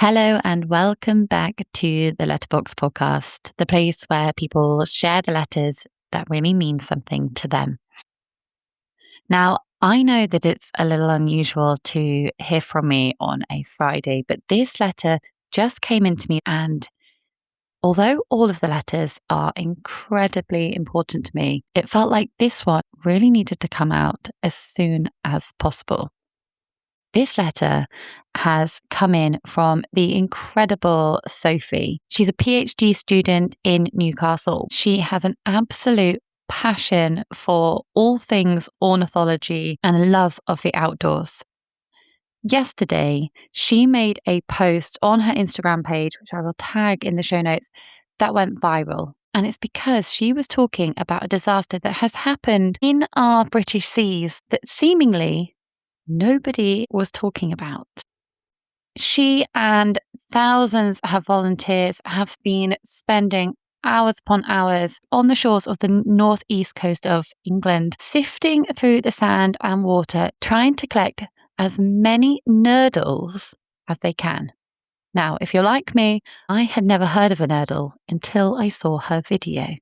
Hello and welcome back to the Letterbox Podcast, the place where people share the letters that really mean something to them. Now, I know that it's a little unusual to hear from me on a Friday, but this letter just came into me, and although all of the letters are incredibly important to me, it felt like this one really needed to come out as soon as possible. This letter has come in from the incredible Sophie. She's a PhD student in Newcastle. She has an absolute passion for all things ornithology and a love of the outdoors. Yesterday, she made a post on her Instagram page, which I will tag in the show notes, that went viral. And it's because she was talking about a disaster that has happened in our British seas that seemingly nobody was talking about. She and thousands of volunteers have been spending hours upon hours on the shores of the northeast coast of England, sifting through the sand and water, trying to collect as many nurdles as they can. Now, if you're like me, I had never heard of a nurdle until I saw her video.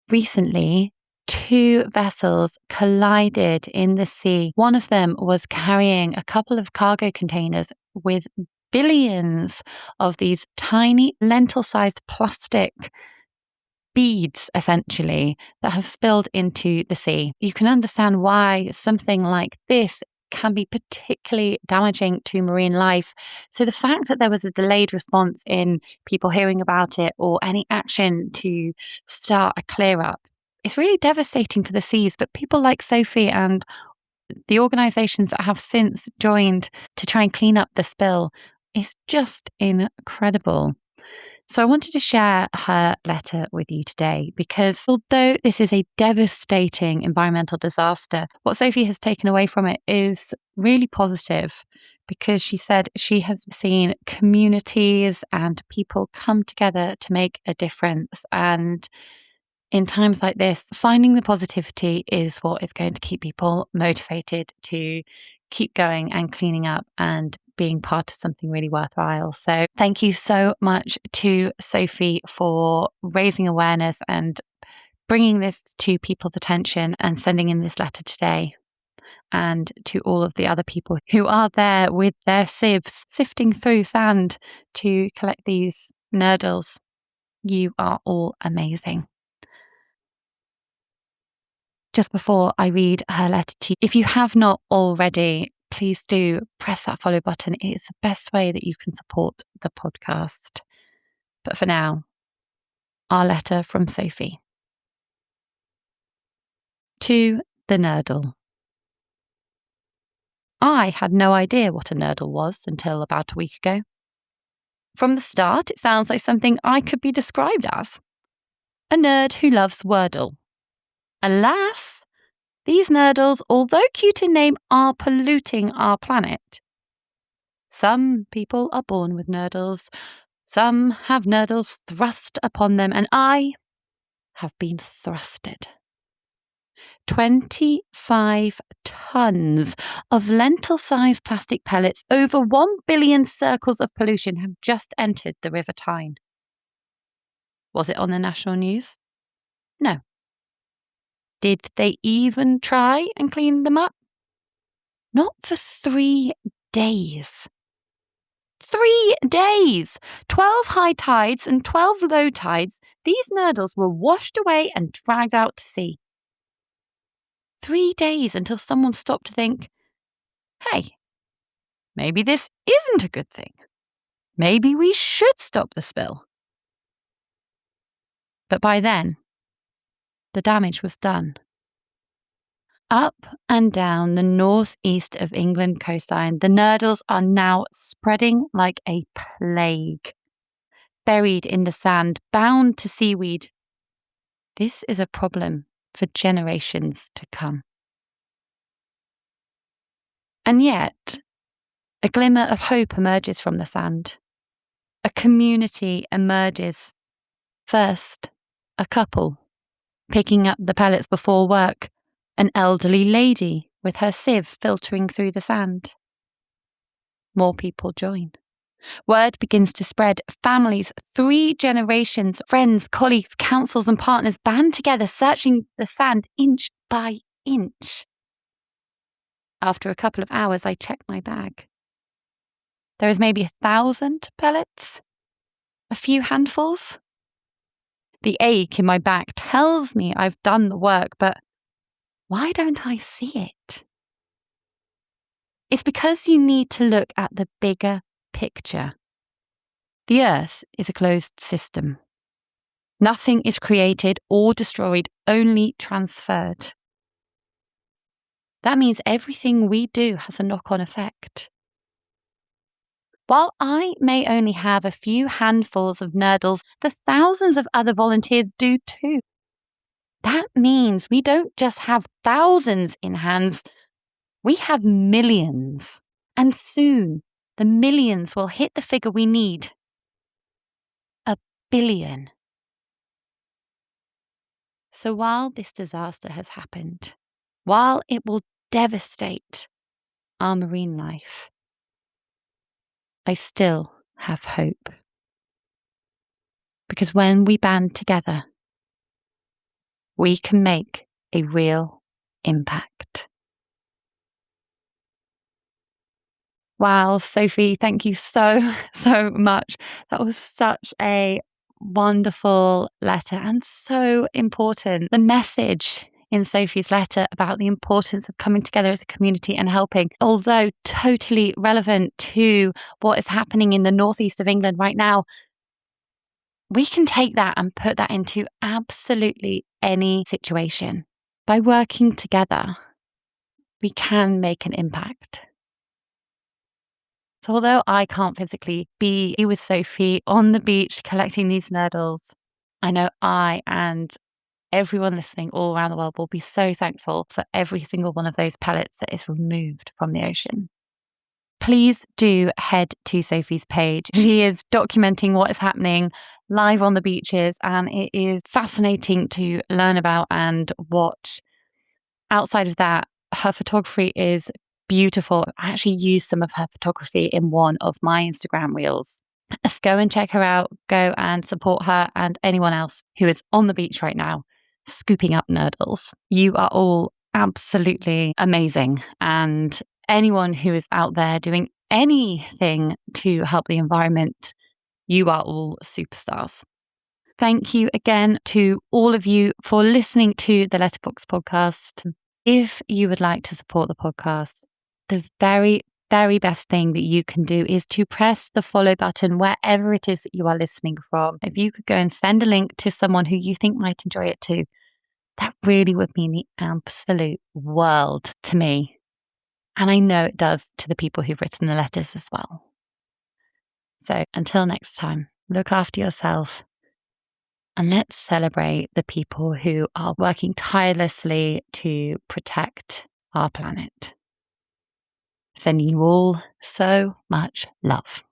Recently, two vessels collided in the sea. One of them was carrying a couple of cargo containers with billions of these tiny lentil-sized plastic beads, essentially, that have spilled into the sea. You can understand why something like this can be particularly damaging to marine life. So the fact that there was a delayed response in people hearing about it or any action to start a clear up, it's really devastating for the seas, but people like Sophie and the organisations that have since joined to try and clean up the spill is just incredible. So I wanted to share her letter with you today because although this is a devastating environmental disaster, what Sophie has taken away from it is really positive, because she said she has seen communities and people come together to make a difference. And in times like this, finding the positivity is what is going to keep people motivated to keep going and cleaning up and being part of something really worthwhile. So thank you so much to Sophie for raising awareness and bringing this to people's attention and sending in this letter today. And to all of the other people who are there with their sieves sifting through sand to collect these nurdles. You are all amazing. Just before I read her letter to you, if you have not already, please do press that follow button. It is the best way that you can support the podcast. But for now, our letter from Sophie. To the Nurdle. I had no idea what a nurdle was until about a week ago. From the start, it sounds like something I could be described as a nerd who loves Wordle. Alas, these nurdles, although cute in name, are polluting our planet. Some people are born with nurdles, some have nurdles thrust upon them, and I have been thrusted. 25 tons of lentil-sized plastic pellets, over 1 billion circles of pollution have just entered the River Tyne. Was it on the national news? No. Did they even try and clean them up? Not for 3 days. 3 days! 12 high tides and 12 low tides, these nurdles were washed away and dragged out to sea. 3 days until someone stopped to think, hey, maybe this isn't a good thing. Maybe we should stop the spill. But by then, the damage was done. Up and down the northeast of England coastline, the nurdles are now spreading like a plague. Buried in the sand, bound to seaweed. This is a problem for generations to come. And yet, a glimmer of hope emerges from the sand. A community emerges. First, a couple picking up the pellets before work, an elderly lady with her sieve filtering through the sand. More people join. Word begins to spread. Families, 3 generations, friends, colleagues, councils, and partners band together, searching the sand inch by inch. After a couple of hours, I check my bag. There is maybe 1,000 pellets, a few handfuls. The ache in my back tells me I've done the work, but why don't I see it? It's because you need to look at the bigger picture. The Earth is a closed system. Nothing is created or destroyed, only transferred. That means everything we do has a knock-on effect. While I may only have a few handfuls of nurdles, the thousands of other volunteers do too. That means we don't just have thousands in hands, we have millions. And soon, the millions will hit the figure we need. 1 billion. So while this disaster has happened, while it will devastate our marine life, I still have hope. Because when we band together, we can make a real impact. Wow, Sophie, thank you so much. That was such a wonderful letter and so important. The message in Sophie's letter about the importance of coming together as a community and helping, although totally relevant to what is happening in the northeast of England right now, we can take that and put that into absolutely any situation. By working together, we can make an impact. So although I can't physically be with Sophie on the beach collecting these nurdles, I know I and everyone listening all around the world will be so thankful for every single one of those pellets that is removed from the ocean. Please do head to Sophie's page. She is documenting what is happening live on the beaches, and it is fascinating to learn about and watch. Outside of that, her photography is beautiful. I actually used some of her photography in one of my Instagram reels. Let's go and check her out. Go and support her and anyone else who is on the beach right now, scooping up nurdles. You are all absolutely amazing. And anyone who is out there doing anything to help the environment, you are all superstars. Thank you again to all of you for listening to the Letterbox Podcast. If you would like to support the podcast, the very best thing that you can do is to press the follow button wherever it is that you are listening from. If you could go and send a link to someone who you think might enjoy it too, that really would mean the absolute world to me. And I know it does to the people who've written the letters as well. So until next time, look after yourself and let's celebrate the people who are working tirelessly to protect our planet. Sending you all so much love.